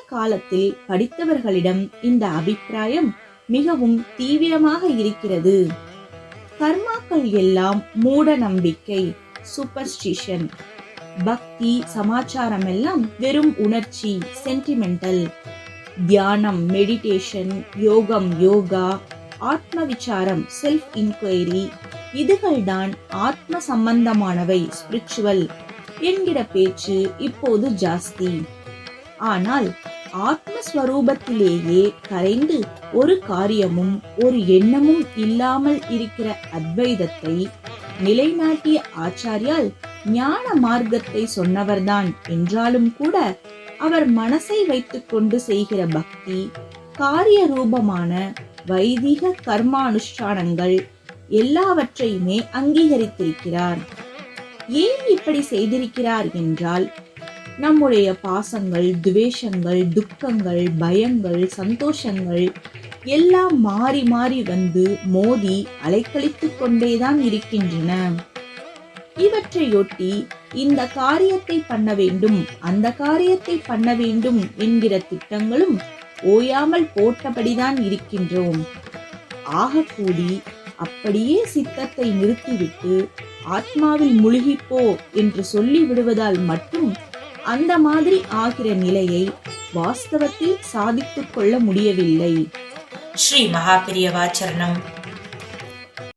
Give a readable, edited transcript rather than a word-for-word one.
காலத்தில் படித்தவர்களிடம் இந்த அபிப்பிராயம் மிகவும் தீவிரமாக இருக்கிறது. கர்மாக்கள் எல்லாம் மூட நம்பிக்கை, சூப்பர்ஸ்டிஷன். பக்தி சமாச்சாரம் எல்லாம் வெறும் உணர்ச்சி, சென்டிமெண்டல். தியானம், மெடிடேஷன், யோகா, ஆத்ம விசாரம், செல்ஃப் இன்குவைரி, இதுகள்தான் ஆத்ம சம்பந்தமானவை, ஸ்பிரிச்சுவல் என்கிற பேச்சு இப்போது ஜாஸ்தி. ஆனால் ஆத்மஸ்வரூபத்திலேயே கரைந்து ஒரு காரியமும் ஒரு எண்ணமும் இல்லாமல் இருக்கிற அத்வைதத்தை நிலைநாட்டிய ஆச்சாரியால் ஞான மார்க்கத்தை சொன்னவர்தான் என்றாலும் கூட அவர் மனசை வைத்துக் கொண்டு செய்கிற பக்தி, காரிய ரூபமான வைதிக கர்மானுஷ்டானங்கள் எல்லாவற்றையுமே அங்கீகரித்திருக்கிறார். ஏன் இப்படி செய்திருக்கிறார் என்றால், நம்முடைய பாசங்கள், துவேஷங்கள், துக்கங்கள், பயங்கள், சந்தோஷங்கள் எல்லாம் மாறி மாறி வந்து மோதி அலைக்கழித்துக் கொண்டேதான் இருக்கின்றன. இவற்றையொட்டி இந்த காரியத்தை பண்ண வேண்டும், அந்த காரியத்தை பண்ண வேண்டும் என்கிற திட்டங்களும் ஓயாமல் போட்டபடிதான் இருக்கின்றோம். ஆகக்கூடி அப்படியே சித்தத்தை நிறுத்திவிட்டு ஆத்மாவில் முழுகிப்போ என்று சொல்லி விடுவதால் மட்டும் அந்த மாதிரி ஆகிற நிலையை வாஸ்தவத்தில் சாதித்துக் கொள்ள முடியவில்லை. ஸ்ரீ மகாபெரியவா சரணம்.